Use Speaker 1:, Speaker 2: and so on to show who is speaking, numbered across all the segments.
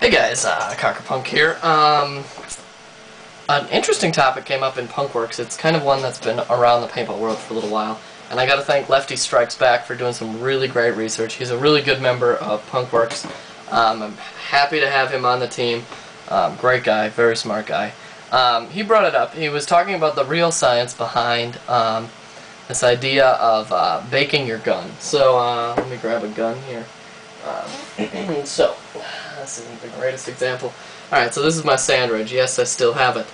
Speaker 1: Hey guys, Cockerpunk here. An interesting topic came up in Punkworks. It's kind of one that's been around the paintball world for a little while, and I gotta thank Lefty Strikes Back for doing some really great research. He's a really good member of Punkworks. I'm happy to have him on the team. Great guy, very smart guy. He brought it up. He was talking about the real science behind this idea of baking your gun. So let me grab a gun here. So this isn't the greatest example. Alright, so this is my sand ridge. Yes, I still have it.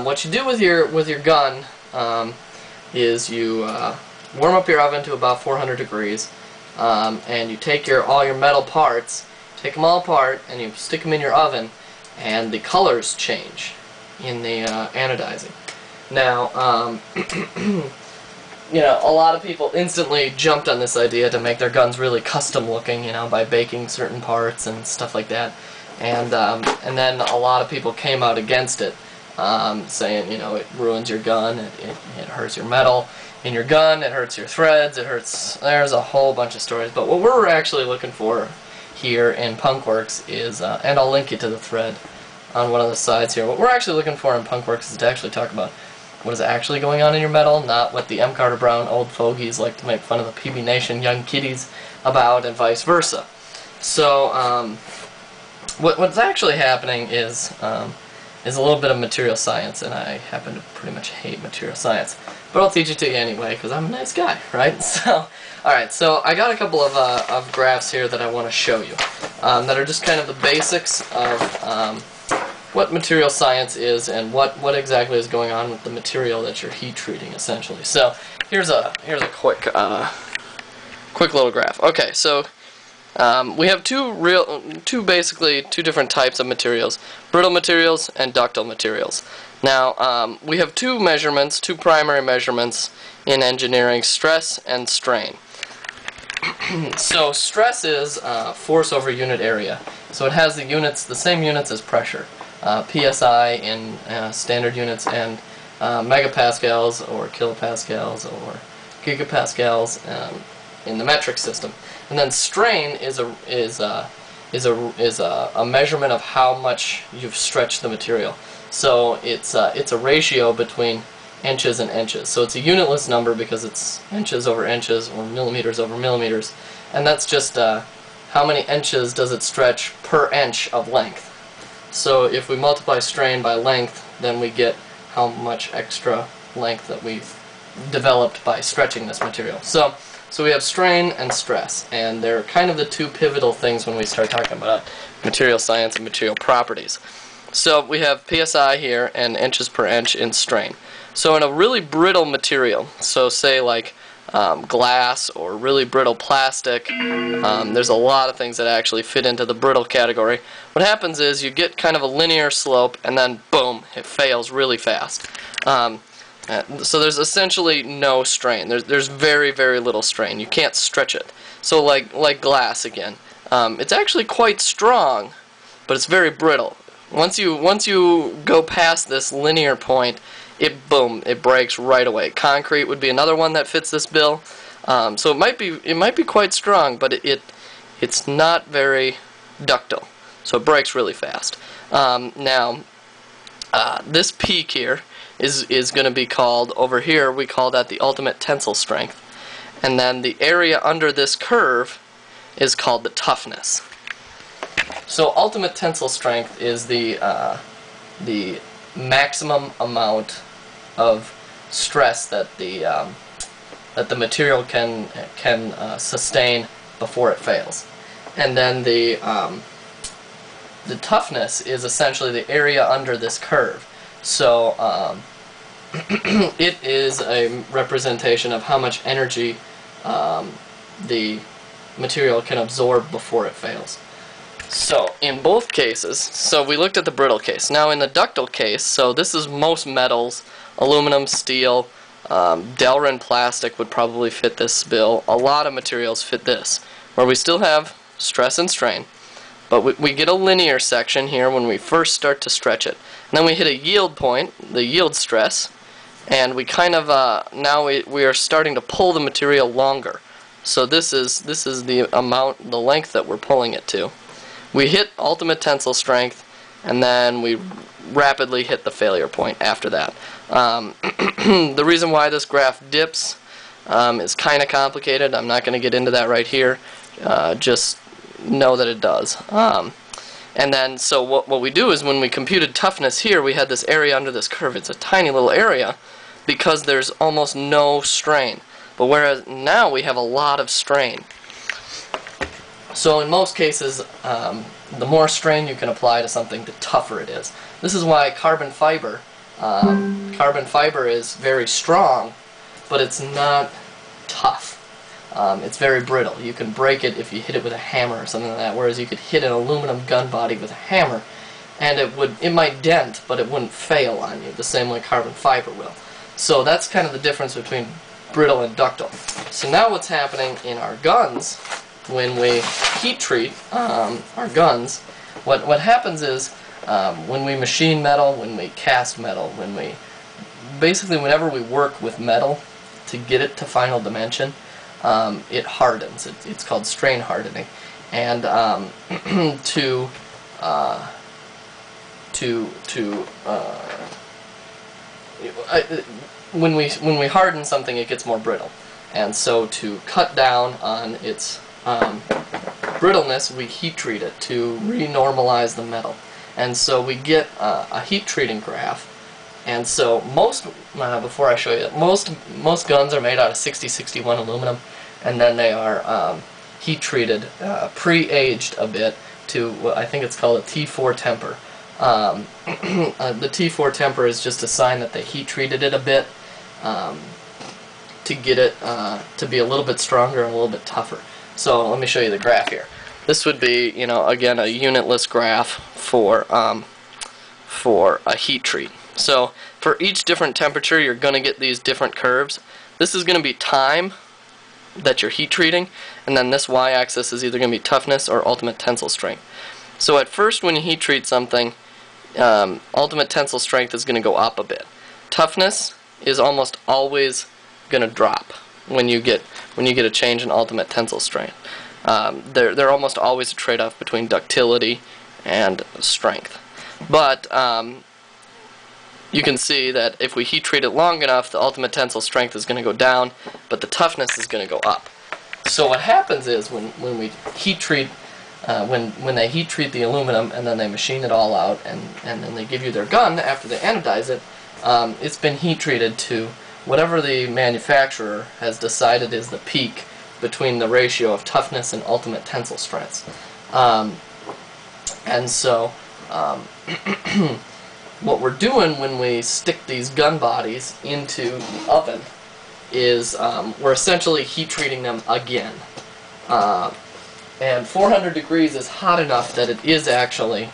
Speaker 1: What you do with your gun is you warm up your oven to about 400 degrees, and you take all your metal parts, take them all apart, and you stick them in your oven, and the colors change in the anodizing. Now, you know, a lot of people instantly jumped on this idea to make their guns really custom looking, you know, by baking certain parts and stuff like that. And then a lot of people came out against it, saying, you know, it ruins your gun, it hurts your metal in your gun, it hurts your threads, there's a whole bunch of stories. But what we're actually looking for here in Punkworks is, and I'll link you to the thread on one of the sides here, what we're actually looking for in Punkworks is to actually talk about what is actually going on in your metal, not what the M. Carter Brown old fogies like to make fun of the PB Nation young kiddies about, and vice versa. So, what's actually happening is a little bit of material science, and I happen to pretty much hate material science. But I'll teach it to you anyway, because I'm a nice guy, right? So, alright, so I got a couple of graphs here that I want to show you, that are just kind of the basics of what material science is and what exactly is going on with the material that you're heat treating, essentially. So here's a quick little graph. Okay, so we have basically two different types of materials: brittle materials and ductile materials. Now we have two primary measurements in engineering: stress and strain. So stress is force over unit area. So it has the same units as pressure. PSI in standard units, and megapascals or kilopascals or gigapascals in the metric system. And then strain is a measurement of how much you've stretched the material. So it's a ratio between inches and inches. So it's a unitless number because it's inches over inches or millimeters over millimeters, and that's just how many inches does it stretch per inch of length. So if we multiply strain by length, then we get how much extra length that we've developed by stretching this material. So we have strain and stress, and they're kind of the two pivotal things when we start talking about material science and material properties. So we have PSI here and inches per inch in strain. So in a really brittle material, so say like glass or really brittle plastic, there's a lot of things that actually fit into the brittle category. What happens is you get kind of a linear slope, and then boom, it fails really fast. So there's essentially no strain. There's very, very little strain. You can't stretch it. So like glass again, it's actually quite strong, but it's very brittle. Once you go past this linear point, it breaks right away. Concrete would be another one that fits this bill. So it might be quite strong, but it's not very ductile. So it breaks really fast. Now this peak here is going to be called, over here we call that the ultimate tensile strength, and then the area under this curve is called the toughness. So ultimate tensile strength is the maximum amount of stress that the material can sustain before it fails, and then the toughness is essentially the area under this curve. So it is a representation of how much energy the material can absorb before it fails. So in both cases, so we looked at the brittle case. Now in the ductile case, so this is most metals, aluminum, steel, Delrin plastic would probably fit this bill. A lot of materials fit this, where we still have stress and strain, but we get a linear section here when we first start to stretch it. And then we hit a yield point, the yield stress, and we kind of now we are starting to pull the material longer. So this is the length that we're pulling it to. We hit ultimate tensile strength, and then we rapidly hit the failure point after that. The reason why this graph dips is kind of complicated. I'm not going to get into that right here. Just know that it does. And then, so what we do is when we computed toughness here, we had this area under this curve. It's a tiny little area because there's almost no strain. But whereas now we have a lot of strain. So in most cases, the more strain you can apply to something, the tougher it is. This is why carbon fiber is very strong, but it's not tough. It's very brittle. You can break it if you hit it with a hammer or something like that, whereas you could hit an aluminum gun body with a hammer and it might dent, but it wouldn't fail on you the same way carbon fiber will. So that's kind of the difference between brittle and ductile. So now what's happening in our guns, when we heat treat our guns, what happens is when we machine metal, when we cast metal, basically whenever we work with metal to get it to final dimension, it hardens. It's called strain hardening, and when we harden something, it gets more brittle, and so to cut down on its brittleness, we heat treat it to renormalize the metal, and so we get a heat treating graph. And so before I show you, most guns are made out of 6061 aluminum, and then they are heat treated, pre-aged a bit to what I think it's called a T4 temper. The T4 temper is just a sign that they heat treated it a bit to get it to be a little bit stronger and a little bit tougher. So let me show you the graph here. This would be, again, a unitless graph for a heat treat. So for each different temperature, you're going to get these different curves. This is going to be time that you're heat treating, and then this y-axis is either going to be toughness or ultimate tensile strength. So at first, when you heat treat something, ultimate tensile strength is going to go up a bit. Toughness is almost always going to drop when you get a change in ultimate tensile strength. They're almost always a trade-off between ductility and strength. But you can see that if we heat treat it long enough, the ultimate tensile strength is going to go down, but the toughness is going to go up. So what happens is when we heat treat, when they heat treat the aluminum and then they machine it all out and then they give you their gun after they anodize it, it's been heat treated to whatever the manufacturer has decided is the peak between the ratio of toughness and ultimate tensile strengths. And so what we're doing when we stick these gun bodies into the oven is we're essentially heat treating them again. And 400 degrees is hot enough that it is actually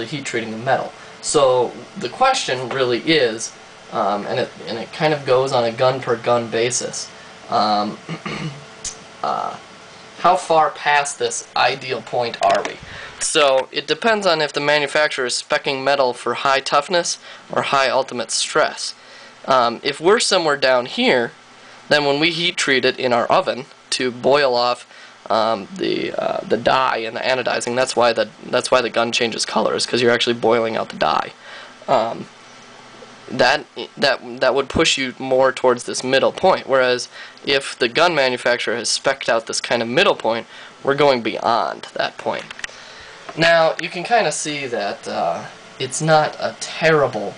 Speaker 1: heat treating the metal. So the question really is, and it kind of goes on a gun per gun basis, how far past this ideal point are we? So it depends on if the manufacturer is speccing metal for high toughness or high ultimate stress. If we're somewhere down here, then when we heat treat it in our oven to boil off the dye and the anodizing, that's why the gun changes colors, because you're actually boiling out the dye. That would push you more towards this middle point, whereas if the gun manufacturer has specced out this kind of middle point, we're going beyond that point. Now you can kind of see that it's not a terrible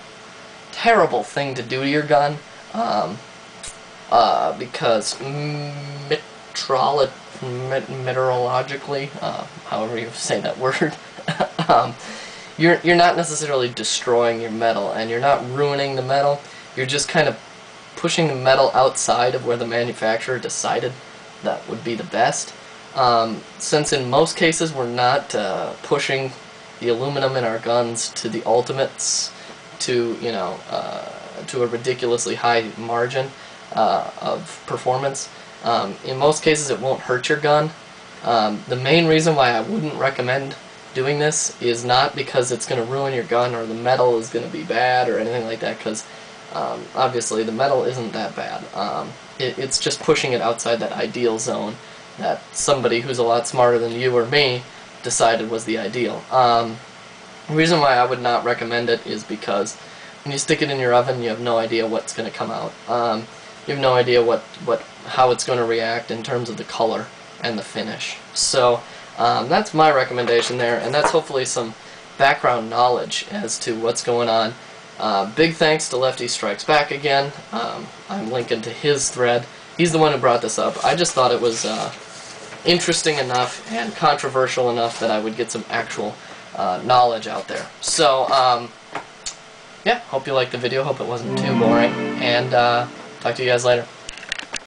Speaker 1: thing to do to your gun, because meteorologically, however you say that word, you're not necessarily destroying your metal, and you're not ruining the metal. You're just kind of pushing the metal outside of where the manufacturer decided that would be the best. Since in most cases we're not pushing the aluminum in our guns to the ultimates, to a ridiculously high margin of performance, in most cases it won't hurt your gun. The main reason why I wouldn't recommend doing this is not because it's going to ruin your gun or the metal is going to be bad or anything like that, because obviously the metal isn't that bad. It's just pushing it outside that ideal zone, that somebody who's a lot smarter than you or me decided was the ideal. The reason why I would not recommend it is because when you stick it in your oven, you have no idea what's going to come out. You have no idea how it's going to react in terms of the color and the finish. So that's my recommendation there, and that's hopefully some background knowledge as to what's going on. Big thanks to Lefty Strikes Back again. I'm linking to his thread. He's the one who brought this up. I just thought it was interesting enough and controversial enough that I would get some actual knowledge out there. So, yeah, hope you liked the video. Hope it wasn't too boring. And talk to you guys later.